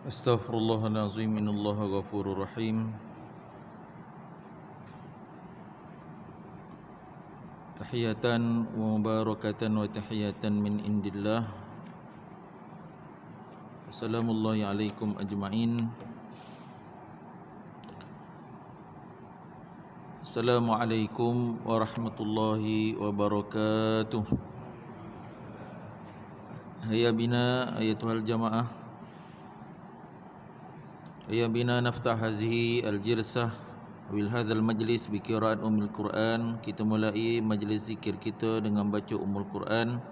Astaghfirullahalazim, innallaha ghafurur rahim. Tahiyatan wa mubarakatan wa tahiyatan min indillah. Assalamullahi alaikum ajma'in. Assalamualaikum warahmatullahi wabarakatuh. Hayya bina ayatuhal jamaah. Hayya bina naftah hazihi al-jirsah Wil hadzal majlis bi qiraat Ummul Quran. Kita mulai majlis zikir kita dengan baca Ummul Quran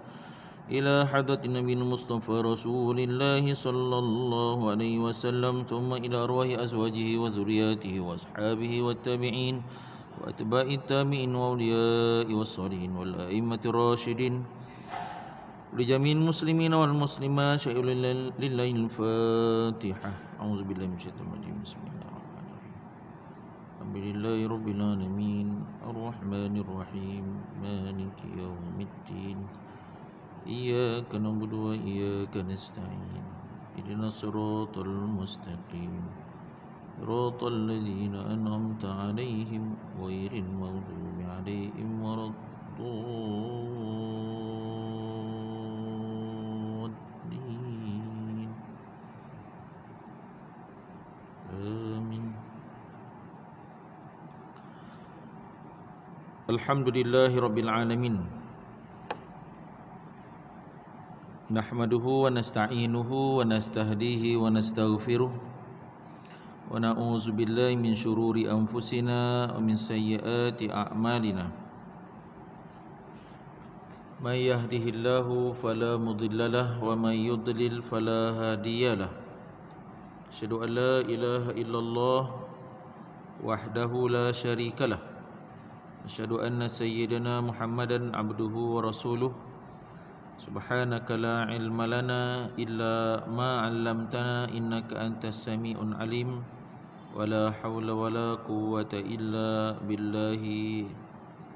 ila hadratin Nabi Mustafa Rasulillah sallallahu alaihi wasallam, thumma ila arwahi azwajihi wa zurriyyatihi wa ashabihi wa tabi'in wa atba'i tabi'in wa awliya'i was salihin wal a'immatir rasyidin li jami'il muslimina wal muslimat. Syai'ul Fatihah. A'udzubillahi minasyaitonir rajim. Bismillahirrahmanirrahim. Alhamdulillahi rabbil alamin, arrahmanir rahim, maliki yaumiddin. Iyyaka na'budu wa iyyaka nasta'in. Ihdinas siratal mustaqim. Siratal ladzina an'amta 'alaihim ghairil maghdubi 'alaihim waladdallin. Amin. Alhamdulillahi rabbil alamin. Nahmaduhu wa nasta'inuhu wa nastahdihi wa nastaghfiruh wa na'udzu billahi min syururi anfusina wa min sayyiati a'malina. May yahdihillahu fala mudhillalah wa may yudlil fala hadiyalah. Asyhadu an la ilaha illallah wahdahu la syarikalah. Asyhadu anna sayyidana Muhammadan abduhu wa rasuluh. Subhanaka la ilma lana illa ma 'allamtana innaka antas sami'un alim. Wala haula wala quwwata illa billahi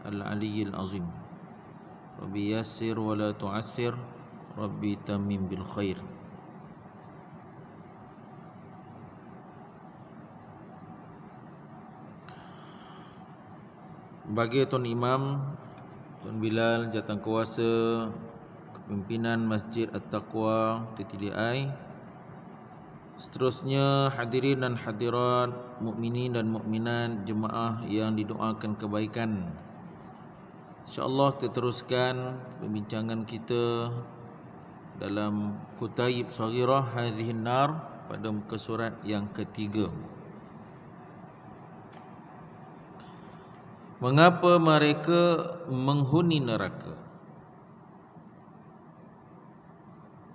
al-aliyyil azim. Rabbi yassir wala tu'assir, Rabbi tammim bil khair. Bagi Tuan Imam, Tuan Bilal, Jawatankuasa Pimpinan Masjid At-Taqwa TTDI, seterusnya hadirin dan hadirat, mukminin dan mukminat, jemaah yang didoakan kebaikan. InsyaAllah kita teruskan pembincangan kita dalam Kutaib Saghirah Hadhihin Nar pada muka surat yang ketiga. Mengapa mereka menghuni neraka?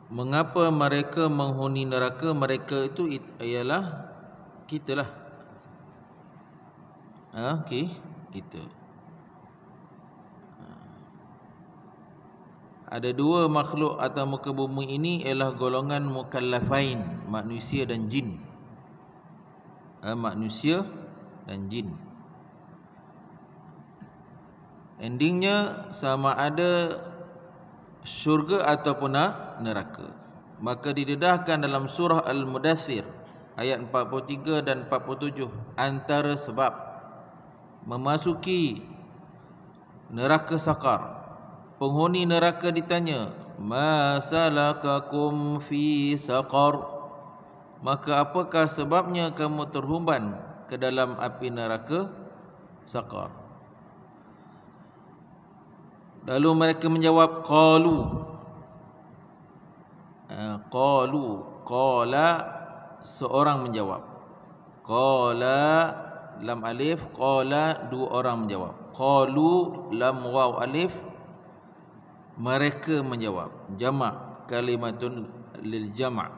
Mengapa mereka menghuni neraka? Mereka itu ialah kita lah. Okey, kita. Ada dua makhluk atas muka bumi ini ialah golongan mukallafain, manusia dan jin. Manusia dan jin. Endingnya sama ada syurga ataupun neraka. Maka didedahkan dalam surah Al-Mudaththir ayat 43 dan 47, antara sebab memasuki neraka sakar, penghuni neraka ditanya, ma salakakum fi saqar, maka apakah sebabnya kamu terhumban ke dalam api neraka sakar? Lalu mereka menjawab, qalu. Qala, seorang menjawab. Qala, lam alif, qala, dua orang menjawab. Qalu, lam waw alif, mereka menjawab. Jamak, kalimatun lil jamak.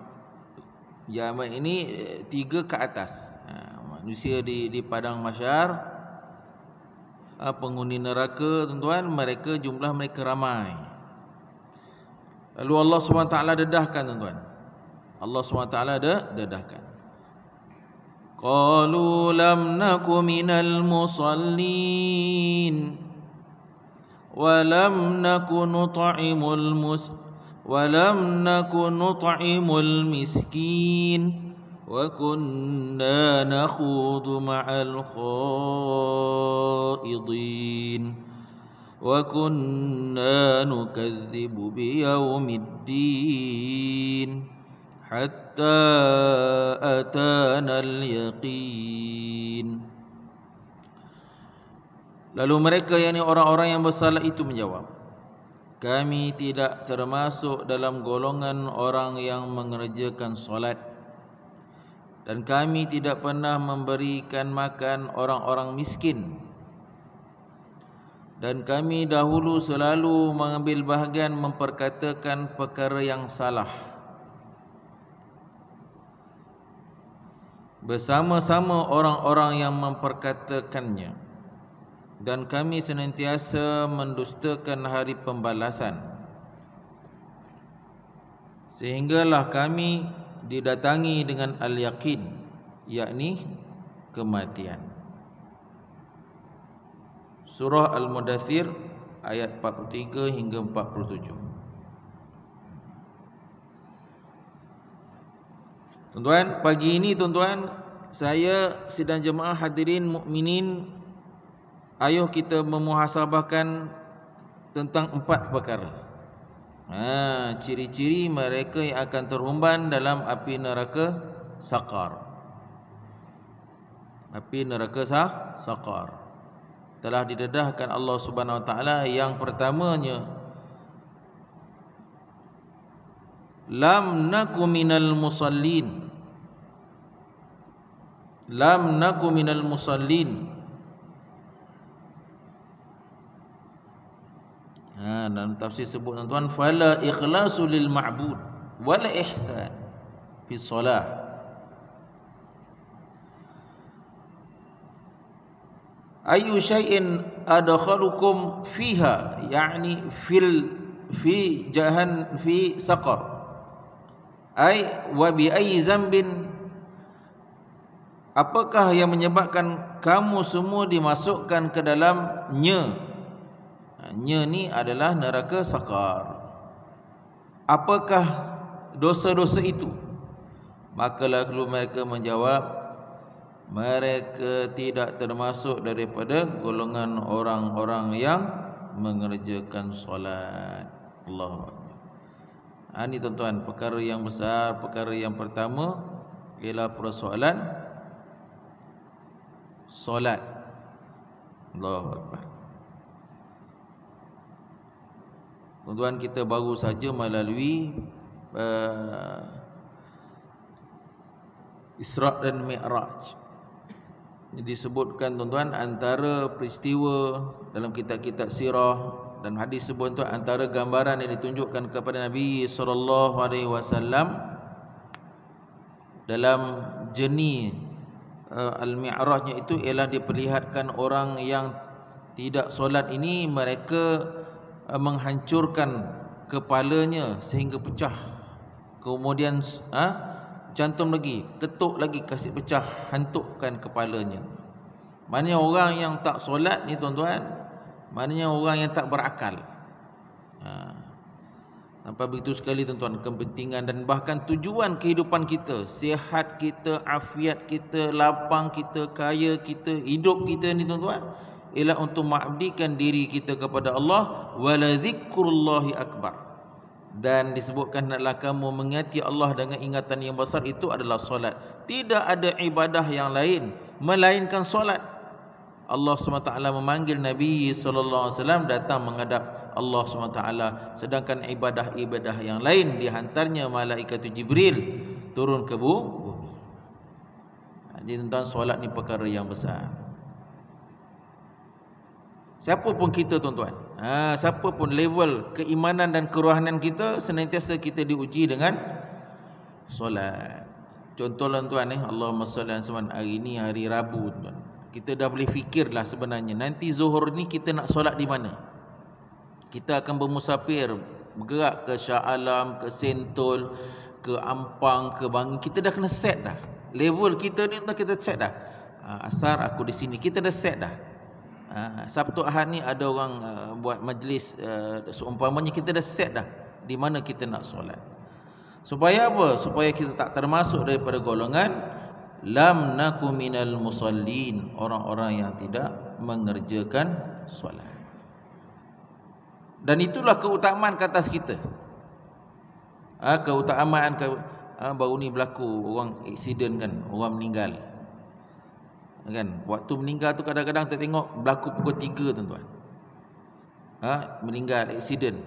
Jamak ini tiga ke atas. Manusia di padang mahsyar, penghuni neraka, tuan-tuan, mereka jumlah mereka ramai. Lalu Allah SWT dedahkan, tuan-tuan. Allah SWT dedahkan. Qalu lam naku minal musallin wa lam naku nut'imul miskin وكنا نخوض مع الخائضين وكنا نكذب بيوم الدين حتى أتانا اليقين. Lalu mereka, yakni orang-orang yang bersalah itu menjawab, kami tidak termasuk dalam golongan orang yang mengerjakan solat, dan kami tidak pernah memberikan makan orang-orang miskin, dan kami dahulu selalu mengambil bahagian memperkatakan perkara yang salah bersama-sama orang-orang yang memperkatakannya, dan kami senantiasa mendustakan hari pembalasan, sehinggalah kami didatangi dengan al-yaqin, yakni kematian. Surah Al-Mudaththir ayat 43 hingga 47. Tuan-tuan, pagi ini tuan-tuan, saya sidang jemaah hadirin mukminin, ayuh kita memuhasabahkan tentang 4 perkara. Ciri-ciri mereka yang akan terhumban dalam api neraka Saqar. Api neraka Saqar telah didedahkan Allah Subhanahu Wa Taala. Yang pertamanya, lam naku minal musallin. Lam naku minal musallin. Dalam tafsir sebut tuan-tuan, fala ikhlasu lil ma'bud wala ihsan fi solah. Ayu syai'in adkhalukum fiha, yakni fi saqar, ay wa bi ayyi zambin, apakah yang menyebabkan kamu semua dimasukkan ke dalamnya. Nya ni adalah neraka Saqar. Apakah dosa-dosa itu? Maka lalu mereka menjawab, mereka tidak termasuk daripada golongan orang-orang yang mengerjakan solat. Allahu Akbar. Ini tuan-tuan, perkara yang besar. Perkara yang pertama ialah persoalan solat. Allahu Akbar. Tuan-tuan, kita baru saja melalui Isra' dan Mi'raj. Disebutkan tuan-tuan, antara peristiwa dalam kitab-kitab sirah dan hadis sebut tuan, antara gambaran yang ditunjukkan kepada Nabi SAW dalam journey Al-Mi'rajnya itu ialah diperlihatkan orang yang tidak solat ini, mereka menghancurkan kepalanya sehingga pecah. Kemudian jantung lagi, ketuk lagi, kasih pecah, hantukkan kepalanya. Maknanya orang yang tak solat ni tuan-tuan, maknanya orang yang tak berakal. Sampai begitu sekali tuan-tuan, kepentingan dan bahkan tujuan kehidupan kita, sihat kita, afiat kita, lapang kita, kaya kita, hidup kita ni tuan-tuan, ialah untuk mengabdikan diri kita kepada Allah. Wala zikrullahi akbar. Dan disebutkan, hendaklah kamu mengingati Allah dengan ingatan yang besar, itu adalah solat. Tidak ada ibadah yang lain melainkan solat. Allah SWT memanggil Nabi SAW datang menghadap Allah SWT. Sedangkan ibadah-ibadah yang lain, dihantarnya malaikat Jibril turun ke bumi. Jadi tentang solat ni perkara yang besar. Siapa pun kita tuan-tuan, siapa pun level keimanan dan kerohanian kita, senantiasa kita diuji dengan solat. Contoh tuan-tuan, Allahumma salli ala Muhammad, hari ni hari Rabu tuan. Kita dah boleh fikirlah sebenarnya nanti zuhur ni kita nak solat di mana. Kita akan bermusafir, bergerak ke Shah Alam, ke Sentul, ke Ampang, ke Bangi. Kita dah kena set dah. Level kita ni kita set dah. Asar aku di sini, kita dah set dah. Sabtu Ahad ni ada orang buat majlis seumpamanya, kita dah set dah di mana kita nak solat. Supaya apa? Supaya kita tak termasuk daripada golongan lam naku minal musallin, orang-orang yang tidak mengerjakan solat. Dan itulah keutamaan ke atas kita. Keutamaan baru ni berlaku orang aksiden kan, orang meninggal. Kan, waktu meninggal tu kadang-kadang kita tengok berlaku pukul 3 tuan-tuan. Meninggal aksiden.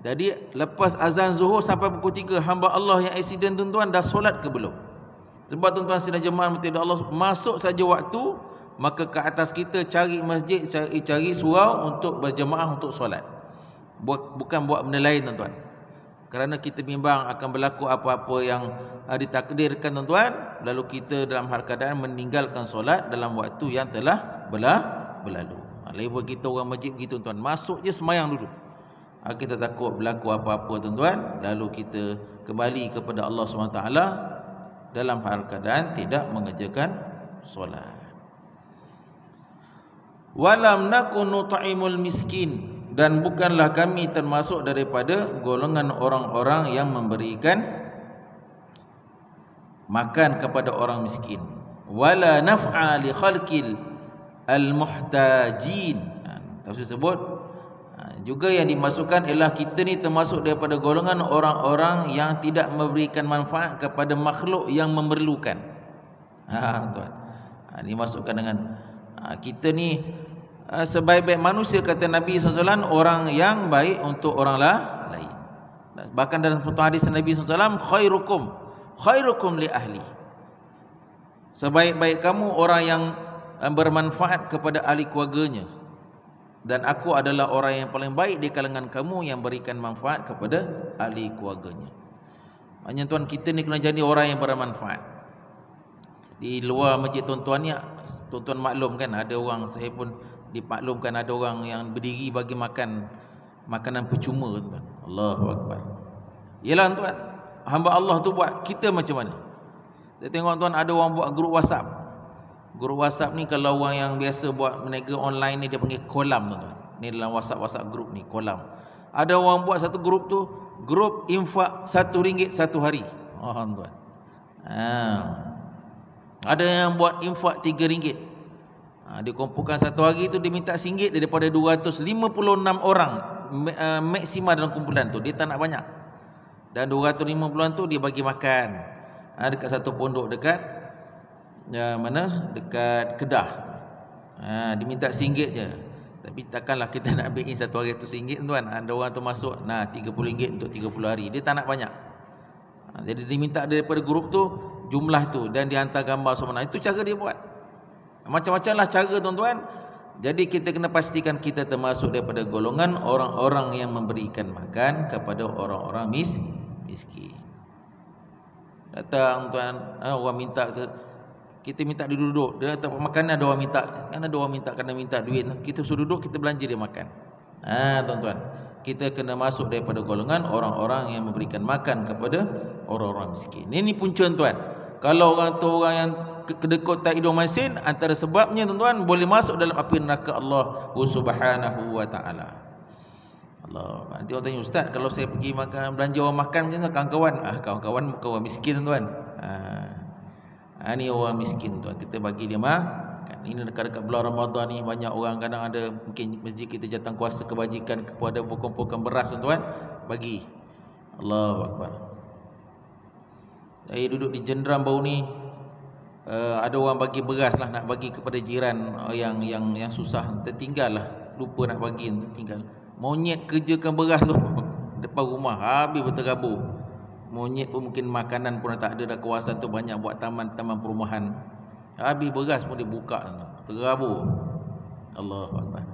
Jadi lepas azan Zuhur sampai pukul 3, hamba Allah yang aksiden tuan-tuan dah solat ke belum? Sebab tuan-tuan sidang jemaah mutiara Allah, masuk saja waktu, maka ke atas kita cari masjid, cari surau untuk berjemaah untuk solat. Bukan buat benda lain tuan-tuan. Kerana kita bimbang akan berlaku apa-apa yang ditakdirkan tuan-tuan, lalu kita dalam hal keadaan meninggalkan solat dalam waktu yang telah berlalu. Level kita orang masjid begitu tuan-tuan, masuk je semayang dulu. Kita takut berlaku apa-apa tuan-tuan, lalu kita kembali kepada Allah SWT dalam hal keadaan tidak mengerjakan solat. Walam nakun nut'imul miskin, dan bukanlah kami termasuk daripada golongan orang-orang yang memberikan makan kepada orang miskin. Wala naf'a li khalqil al-muhtajin. Tafsir sebut juga yang dimasukkan ialah kita ni termasuk daripada golongan orang-orang yang tidak memberikan manfaat kepada makhluk yang memerlukan. Tuan. Ini masukkan dengan kita ni sebaik-baik manusia, kata Nabi SAW, orang yang baik untuk orang lain. Bahkan dalam satu hadis Nabi SAW, khairukum li ahli. Sebaik-baik kamu orang yang bermanfaat kepada ahli keluarganya, dan aku adalah orang yang paling baik di kalangan kamu yang berikan manfaat kepada ahli keluarganya. Maknanya tuan, kita ni kena jadi orang yang bermanfaat. Di luar masjid tuan-tuan ni, tuan-tuan maklum kan, ada orang, saya pun dimaklumkan ada orang yang berdiri bagi makan makanan percuma tuan. Allahu Akbar. Yalah tuan, hamba Allah tu buat, kita macam mana? Saya tengok tuan, ada orang buat grup WhatsApp. Grup WhatsApp ni kalau orang yang biasa buat meniaga online ni dia panggil kolam tuan-tuan. Ni dalam WhatsApp grup ni kolam. Ada orang buat satu grup tu, grup infak RM1 satu hari. Tuan. Ada yang buat infak RM3. Dia kumpulkan satu hari tu dia minta RM1 daripada 256 orang maksimal dalam kumpulan tu. Dia tak nak banyak. Dan 250 tu dia bagi makan dekat satu pondok dekat mana? Dekat Kedah. Dia minta RM1 je. Tapi takkanlah kita nak ambil satu hari tu RM1 tuan. Ada orang tu masuk, RM30 untuk 30 hari. Dia tak nak banyak. Jadi dia minta daripada grup tu jumlah tu, dan dia hantar gambar semua. Itu cara dia buat. Macam-macam lah cara tuan-tuan. Jadi kita kena pastikan kita termasuk daripada golongan orang-orang yang memberikan makan kepada orang-orang miskin. Datang tuan, orang minta, kita minta dia duduk. Dia tak makanan, ada orang minta. Kan ada orang minta kena minta duit. Kita suruh duduk, kita belanja dia makan. Tuan-tuan, kita kena masuk daripada golongan orang-orang yang memberikan makan kepada orang-orang miskin. Ini punca tuan. Kalau orang tu orang yang kedekut tak hidung masin, antara sebabnya tuan-tuan boleh masuk dalam api neraka Allah Subhanahu wa taala. Allah. Nanti orang tanya, ustaz, kalau saya pergi makan, belanja orang makan macam mana kawan-kawan? Kawan-kawan bukan orang miskin tuan. Ni orang miskin tuan, kita bagi dia makan. Ini dekat-dekat bulan Ramadan ni banyak orang, kadang ada mungkin masjid kita jatang kuasa kebajikan kepada berkumpulkan beras tuan, bagi. Allahu Akbar. Saya duduk di Jenderam baru ni, ada orang bagi beras lah, nak bagi kepada jiran yang susah, tertinggal lah, lupa nak bagi, tertinggal. Monyet kerjakan beras tu depan rumah, habis berterabur. Monyet pun mungkin makanan pun tak ada dah, kawasan tu banyak buat taman perumahan. Habis beras pun dia buka, terabur. Allahu Akbar.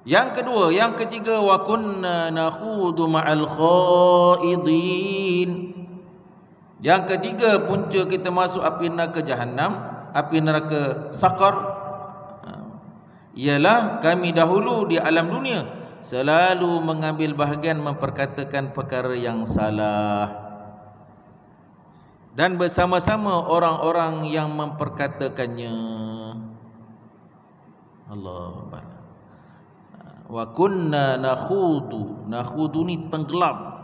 Yang kedua, yang ketiga, wa kunna nakhudu ma'al khaidin. Yang ketiga punca kita masuk api neraka Jahannam, api neraka Saqar, ialah kami dahulu di alam dunia selalu mengambil bahagian memperkatakan perkara yang salah, dan bersama-sama orang-orang yang memperkatakannya. Allahu Akbar. Wa kunna nakhudu ni tenggelam.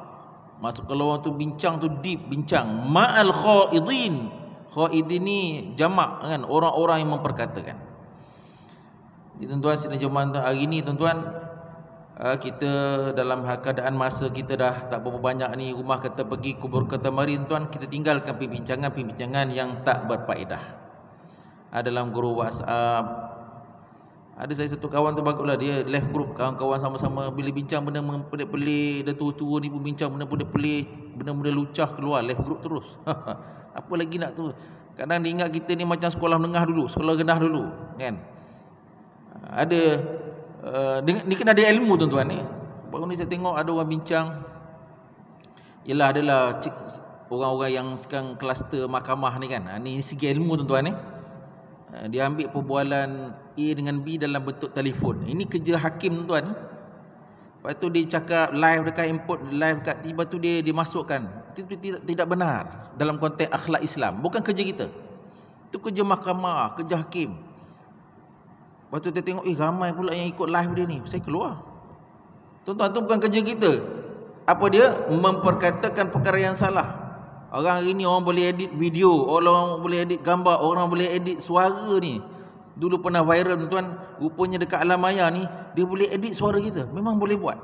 Masuk ke lorong tu bincang tu deep, bincang ma'al khaidin. Khaidin ni jamak kan, orang-orang yang memperkatakan. Jadi tuan-tuan sidang jemaah hari ni tuan-tuan, kita dalam keadaan masa kita dah tak berapa banyak ni, rumah kata pergi, kubur kata mari, tuan-tuan, kita tinggalkan perbincangan-perbincangan yang tak berfaedah. Dalam grup WhatsApp, ada saya satu kawan tu baguslah, dia left group, kawan-kawan sama-sama bila bincang benda pelik-pelik, dah tua-tua ni pun bincang benda pelik-pelik, benda-benda lucah keluar, left group terus. Apa lagi nak tu? Kadang dia ingat kita ni macam sekolah menengah dulu, sekolah rendah dulu, kan? Ada ni kena ada ilmu tuan-tuan ni. Baru ni saya tengok ada orang bincang, yalah adalah orang-orang yang sekarang kluster mahkamah ni kan. Ni segi ilmu tuan-tuan ni. Dia ambil perbualan A dengan B dalam bentuk telefon. Ini kerja hakim tuan. Lepas tu dia cakap live dekat input, live dekat, tiba tu dia dimasukkan. Itu tidak benar dalam konteks akhlak Islam. Bukan kerja kita. Itu kerja mahkamah, kerja hakim. Lepas tu kita tengok, ramai pula yang ikut live dia ni. Saya keluar. Tuan-tuan, tu bukan kerja kita. Apa dia? Memperkatakan perkara yang salah. Orang hari ni orang boleh edit video, orang boleh edit gambar, orang boleh edit suara ni. Dulu pernah viral tuan-tuan, rupanya dekat alam maya ni dia boleh edit suara kita. Memang boleh buat.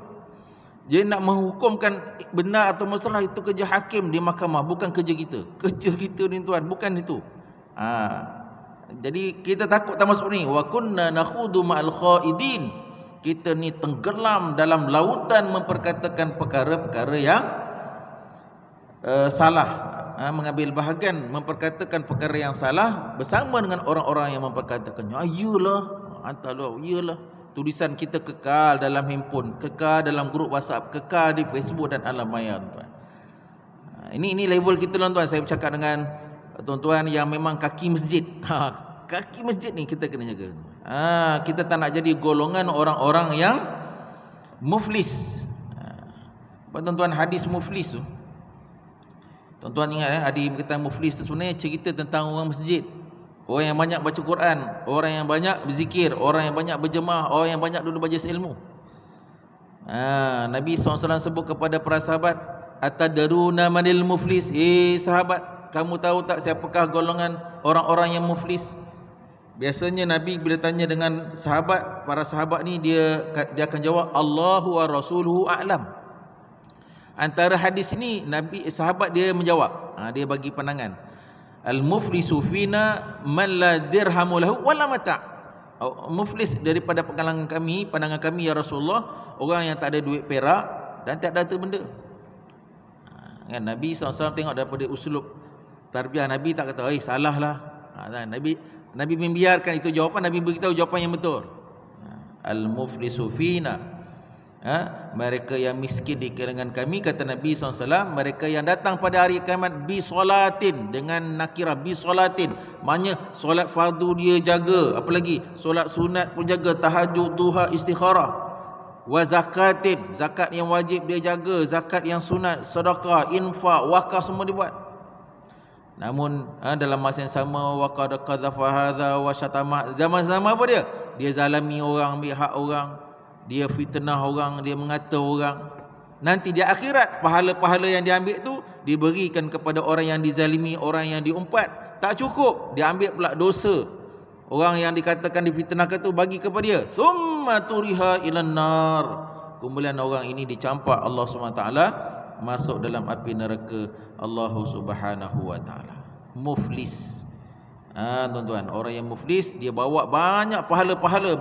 Jadi nak menghukumkan benar atau masalah itu kerja hakim di mahkamah, bukan kerja kita. Kerja kita ni tuan, bukan itu. Jadi kita takut tak masuk ni. Wa kunna nakhudu ma'al khaidin. Kita ni tenggelam dalam lautan memperkatakan perkara-perkara yang salah, mengambil bahagian memperkatakan perkara yang salah bersama dengan orang-orang yang memperkatakannya. Iyalah, hantarlah, iyalah. Tulisan kita kekal dalam handphone, kekal dalam grup WhatsApp, kekal di Facebook dan alam maya tuan. Ini level kita tuan-tuan. Saya bercakap dengan tuan-tuan yang memang kaki masjid. Kaki masjid ni kita kena jaga. Kita tak nak jadi golongan orang-orang yang muflis. Tuan-tuan, hadis muflis tu, tuan-tuan ingat hadis berkata muflis tu sebenarnya cerita tentang orang masjid. Orang yang banyak baca Quran, orang yang banyak berzikir, orang yang banyak berjemaah, orang yang banyak duduk majlis ilmu. Nabi SAW sebut kepada para sahabat, atadruna manil muflis? Sahabat, kamu tahu tak siapakah golongan orang-orang yang muflis? Biasanya Nabi bila tanya dengan sahabat, para sahabat ni dia akan jawab, Allahu wa rasuluhu a'lam. Antara hadis ni Nabi, sahabat dia menjawab, dia bagi pandangan, al-muflisu fina man la dirhamu lahu wala mata'. Muflis daripada pandangan kami ya Rasulullah, orang yang tak ada duit perak dan tak ada harta benda. Kan Nabi SAW tengok daripada uslub tarbiyah, Nabi tak kata salah lah. Nabi membiarkan itu jawapan, Nabi beritahu jawapan yang betul. Al-muflisu fina, mereka yang miskin di kalangan kami, kata Nabi SAW, mereka yang datang pada hari kiamat bisolatin, dengan nakirah bisolatin, maknanya solat fardu dia jaga, apa lagi solat sunat pun jaga, tahajud, duha, istikharah, wa zakatin, zakat yang wajib dia jaga, zakat yang sunat, sedekah, infak, wakaf semua dia buat. Namun dalam masa yang sama, wa qad qadhafa hadza wa syatama, zaman-zaman apa dia? Dia zalimi orang, ambil hak orang, dia fitnah orang, dia mengata orang. Nanti di akhirat pahala-pahala yang diambil tu diberikan kepada orang yang dizalimi, orang yang diumpat. Tak cukup, dia ambil pula dosa orang yang dikatakan difitnahkan tu, bagi kepada dia. Summa turiha ilan nar. Kemudian orang ini dicampak Allah SWT masuk dalam api neraka Allah Subhanahu wa taala. Muflis. Tuan-tuan, orang yang muflis dia bawa banyak pahala-pahala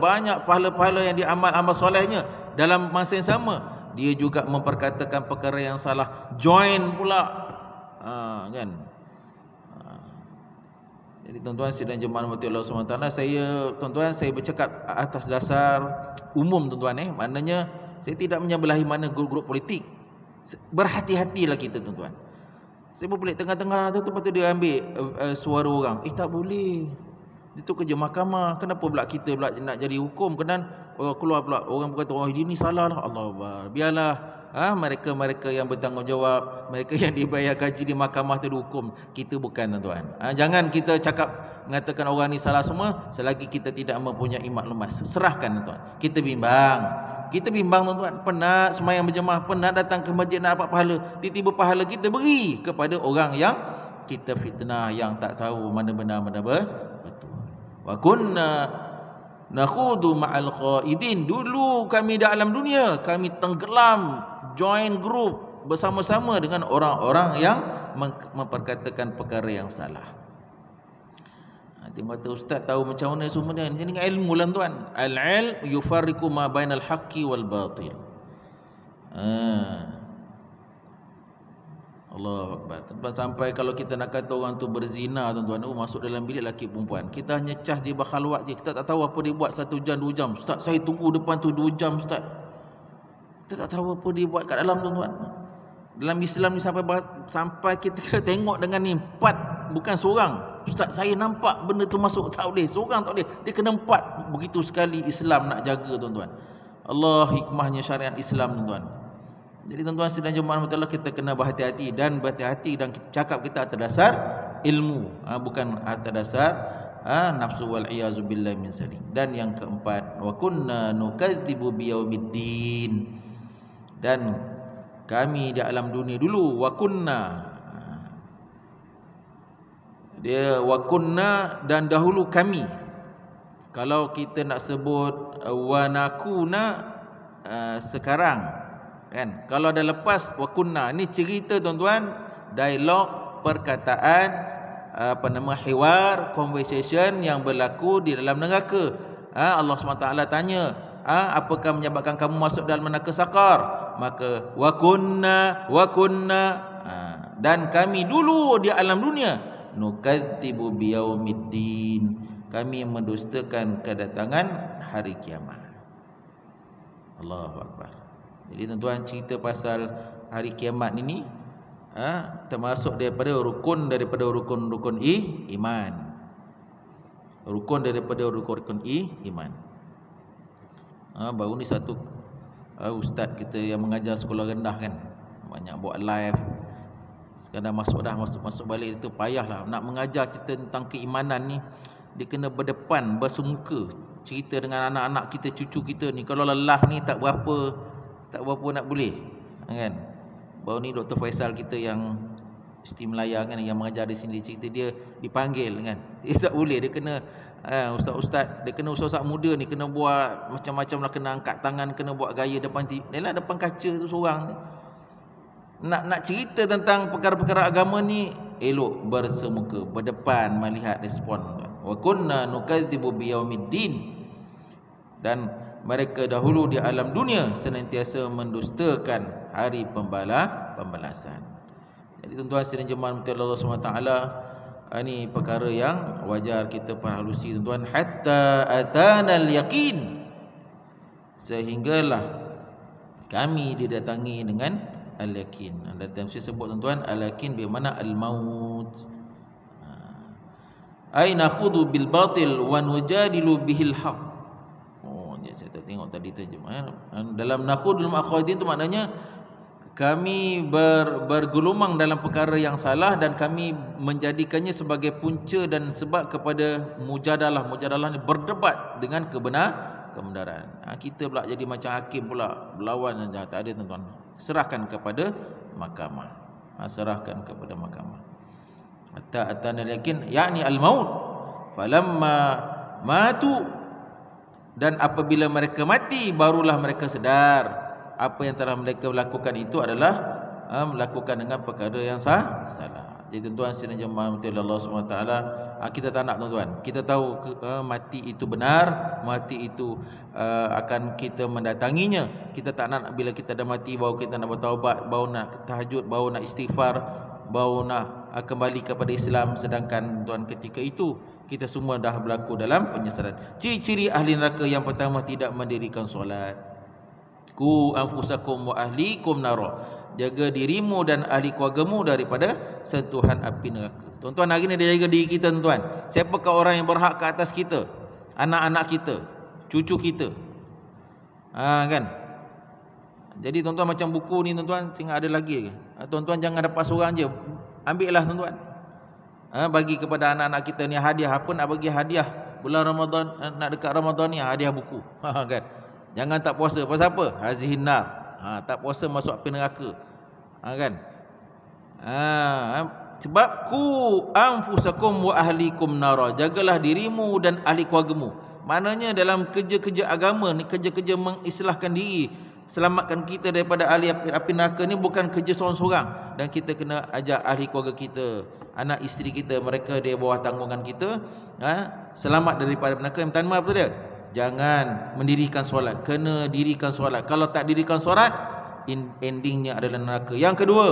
yang diamal-amal solehnya, dalam masa yang sama dia juga memperkatakan perkara yang salah, join pula, kan. Jadi tuan-tuan sidang jemaah rahmati Allah SWT, saya bercakap atas dasar umum tuan-tuan, maknanya saya tidak menyebelahi mana grup-grup politik. Berhati-hatilah kita tuan-tuan. Saya pun pelik tengah-tengah tu, lepas tu dia ambil suara orang. Tak boleh. Itu kerja mahkamah. Kenapa pula kita pula nak jadi hukum? Kenan keluar pula orang berkata, ini salah lah. Allah, biarlah mereka-mereka yang bertanggungjawab, mereka yang dibayar gaji di mahkamah tu dihukum. Kita bukan tuan-tuan. Jangan kita cakap mengatakan orang ni salah semua selagi kita tidak mempunyai maklumat. Serahkan tuan. Kita bimbang. Kita bimbang tuan-tuan, penat sembahyang berjemaah, penat datang ke masjid nak dapat pahala, tiba-tiba pahala kita beri kepada orang yang kita fitnah, yang tak tahu mana benar mana betul. Wa kunna nakhudu ma'al khaidin. Dulu kami di alam dunia, kami tenggelam, join group bersama-sama dengan orang-orang yang memperkatakan perkara yang salah. Tengok kata ustaz tahu macam mana semua ni. Ini ilmu lah tuan. Al-ilm yufarriqu ma bainal haqqi wal batil. Allahu akbar. Sampai kalau kita nak kata orang tu berzina tuan-tuan, masuk dalam bilik lelaki perempuan, kita hanya cas dia berkhalwat je, kita tak tahu apa dia buat 1 jam 2 jam. Ustaz saya tunggu depan tu 2 jam ustaz. Kita tak tahu apa dia buat kat dalam tuan-tuan. Dalam Islam ni sampai kita kena tengok dengan ni 4, bukan seorang. Ustaz saya nampak benda tu masuk, tak boleh. Seorang tak boleh, dia kena 4. Begitu sekali Islam nak jaga tuan-tuan. Allah hikmahnya syariat Islam tuan-tuan. Jadi tuan-tuan sedang jemaah Allah, kita kena berhati-hati, dan berhati-hati dan cakap kita atas dasar ilmu, bukan atas dasar nafsu wal iyazu billahi min zalim. Dan yang keempat, wa kunna nukadzibu biyaumiddin. Dan kami di alam dunia dulu, wa kunna, dia wa kunna dan dahulu kami. Kalau kita nak sebut wa nakuna sekarang kan, kalau dah lepas wa kunna, ni cerita tuan-tuan, dialog, perkataan, hiwar, conversation yang berlaku di dalam neraka. Allah SWT tanya, apakah menyebabkan kamu masuk dalam neraka sakar? Maka wa kunna dan kami dulu di alam dunia nukadzibu biyaumiddin, kami mendustakan kedatangan hari kiamat. Allahu akbar. Jadi tuan-tuan, cerita pasal hari kiamat ini termasuk daripada rukun iman. Rukun daripada rukun iman. Baru ni satu ustaz kita yang mengajar sekolah rendah kan, banyak buat live. Sekarang masuk balik itu payahlah nak mengajar cerita tentang keimanan ni. Dia kena berdepan, bersemuka, cerita dengan anak-anak kita, cucu kita ni. Kalau lelah ni tak berapa nak boleh kan. Baru ni Dr. Faisal kita yang Isti Melaya kan, yang mengajar di sini, cerita dia dipanggil kan. Dia tak boleh, dia kena ustaz-ustaz, dia kena ustaz muda ni kena buat macam-macam lah, kena angkat tangan, kena buat gaya depan depan kaca tu seorang. Nak cerita tentang perkara-perkara agama ni, elok bersemuka, berdepan, melihat respon. Wa kunna nukadzibu biyaumiddin. Dan mereka dahulu di alam dunia senantiasa mendustakan hari pembalasan. Jadi tuan-tuan sidang jemaah Allah SWT, ini perkara yang wajar kita perhalusi tuan-tuan. Hatta atanal yaqin, sehinggalah kami didatangi dengan al-yaqin. Dan tafsir sebut tuan-tuan, al-yaqin bermakna al-maut. Ai nakhudu bil batil wa nujadilu bihil haq. Saya tak tengok tadi terjemah. Dalam nakhudul ma'khadin tu maknanya kami bergelumang dalam perkara yang salah, dan kami menjadikannya sebagai punca dan sebab kepada mujadalah. Mujadalah ni berdebat dengan kebenaran. Kita pula jadi macam hakim pula, berlawan saja. Tak ada tuan-tuan. Serahkan kepada mahkamah. Serahkan kepada mahkamah. Hatta atanal yakin, yakni al-maut. Falamma matu, dan apabila mereka mati, barulah mereka sedar apa yang telah mereka lakukan itu adalah melakukan dengan perkara yang salah. Jadi tuan-tuan sidang jemaah Allah SWT, kita tak nak tuan-tuan. Kita tahu mati itu benar, mati itu akan kita mendatanginya. Kita tak nak bila kita dah mati baru kita nak bertaubat, baru nak tahajud, baru nak istighfar, baru nak kembali kepada Islam. Sedangkan tuan ketika itu kita semua dah berlaku dalam penyesalan. Ciri-ciri ahli neraka yang pertama, tidak mendirikan solat. Ku anfusakum wa ahlikum nara, jaga dirimu dan ahli keluargamu daripada sentuhan api neraka. Tuan-tuan, hari ni dia jaga diri kita tuan-tuan. Siapakah orang yang berhak ke atas kita? Anak-anak kita, cucu kita, kan. Jadi tuan-tuan, macam buku ni tuan-tuan, tinggal ada lagi. Tuan-tuan jangan dapat seorang je, ambillah tuan-tuan. Bagi kepada anak-anak kita ni hadiah. Apa nak bagi hadiah bulan Ramadan, nak dekat Ramadan ni, hadiah buku. Kan. Jangan tak puasa. Pasal apa? Hazihin nar. Tak puasa masuk api neraka. Kan? Sebab ku anfusakum wa ahlikum nara. Jagalah dirimu dan ahli keluargamu. Maknanya dalam kerja-kerja agama ni, kerja-kerja mengislahkan diri, selamatkan kita daripada ahli api neraka ni bukan kerja seorang-seorang. Dan kita kena ajak ahli keluarga kita, anak isteri kita, mereka di bawah tanggungan kita, selamat daripada neraka. Yang pertama apa dia? Jangan mendirikan solat. Kena dirikan solat. Kalau tak dirikan solat, endingnya adalah neraka. Yang kedua,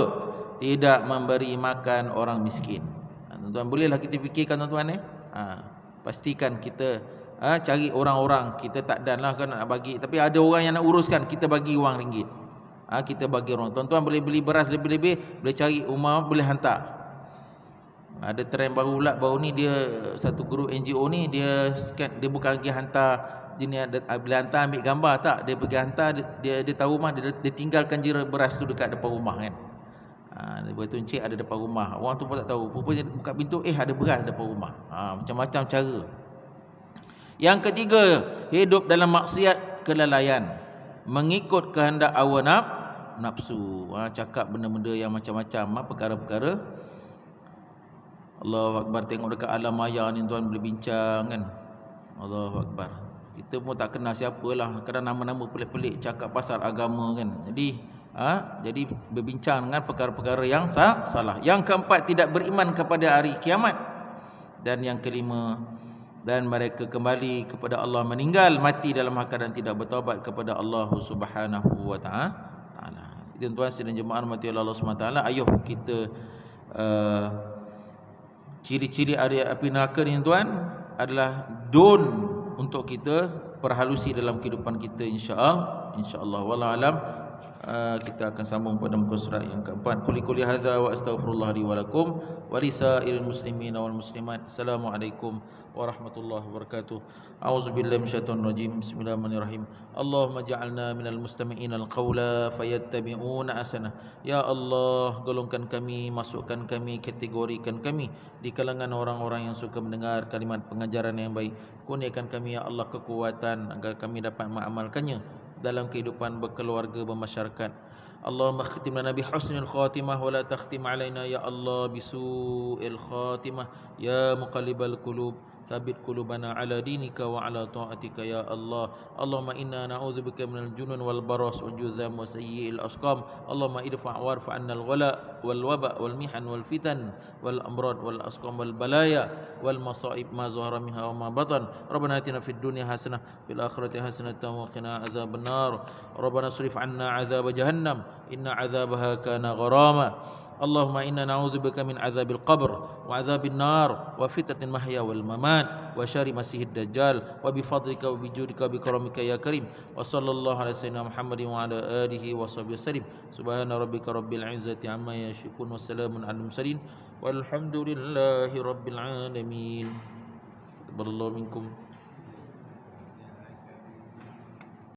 tidak memberi makan orang miskin. Tuan-tuan, bolehlah kita fikirkan tuan-tuan. Pastikan kita cari orang-orang, kita tak dan lah kan nak bagi, tapi ada orang yang nak uruskan, kita bagi wang ringgit. Kita bagi orang. Tuan-tuan boleh beli beras lebih-lebih, boleh cari rumah, boleh hantar. Ada trend baru pula, baru ni dia satu guru NGO ni, dia scan, dia bukan lagi hantar jenis, bila hantar ambil gambar tak, dia pergi hantar, dia tahu rumah, dia tinggalkan je beras tu dekat depan rumah kan. Dia beritahu encik ada depan rumah, orang tu pun tak tahu, rupanya buka pintu, ada beras depan rumah. Macam-macam cara. Yang ketiga, hidup dalam maksiat kelalaian, mengikut kehendak hawa nafsu. Cakap benda-benda yang macam-macam, perkara-perkara. Allahu Akbar, tengok dekat alam maya ni tuan, boleh bincang kan. Allahu Akbar. Kita pun tak kenal siapalah, kadang nama-nama pelik-pelik cakap pasal agama kan. Jadi berbincang dengan perkara-perkara yang salah. Yang keempat, tidak beriman kepada hari kiamat. Dan yang kelima, dan mereka kembali kepada Allah, meninggal mati dalam keadaan tidak bertaubat kepada Allah Subhanahu wa taala. Tuan-tuan sidang jemaah rahmati Allah Subhanahu wa taala, ayuh kita ciri-ciri api neraka ni tuan adalah don untuk kita perhalusi dalam kehidupan kita, insya-Allah. Wallahu alam. Kita akan sambung pada muka surat yang keempat. Qul hadza wa astaghfirullah li wa lakum wa lisairil muslimin wal muslimat. Assalamualaikum warahmatullahi wabarakatuh. A'udzubillahi minasyaitonir rajim. Bismillahirrahmanirrahim. Allahumma ja'alna minal mustami'inal qawla fayattabi'una ahsana. Ya Allah, golongkan kami, masukkan kami, kategorikan kami di kalangan orang-orang yang suka mendengar kalimat pengajaran yang baik. Kurniakan kami ya Allah kekuatan agar kami dapat mengamalkannya dalam kehidupan berkeluarga, bermasyarakat. Allahumma khtim lana bi husnil khatimah wa la takhtim alaina ya Allah bisu'il khatimah. Ya muqallibal qulub, thabbit qulubana ala dinika wa ala ta'atika ya Allah. Allahumma inna na'udzubika minal junun wal baras wal juzam wa sayyi'il asqam. Allahumma idfa' warfa 'annal wala wal waba wal mihan wal fitan wal amrad wal asqam wal balaya wal masa'ib ma zahara minha wa ma batan. Rabbana atina fid dunya hasanah fil akhirati hasanatan wa qina adzaban nar. Rabbana srif 'anna 'adzab jahannam inna 'adzabaha kana gharama. Allahumma inna na'udzubika min azabil qabr wa azabin nar wa fitnatil mahya wal mamat wa syarri masihid dajjal wa bi fadlika wa bi judika wa bi karamika ya karim. Wa sallallahu ala sayyidina Muhammadin wa ala alihi wa sahbihi wasallam. Subhana rabbika rabbil izzati amma yasifun wa salamun alal mursalin walhamdulillahi rabbil alamin. Taqabbalallahu minkum.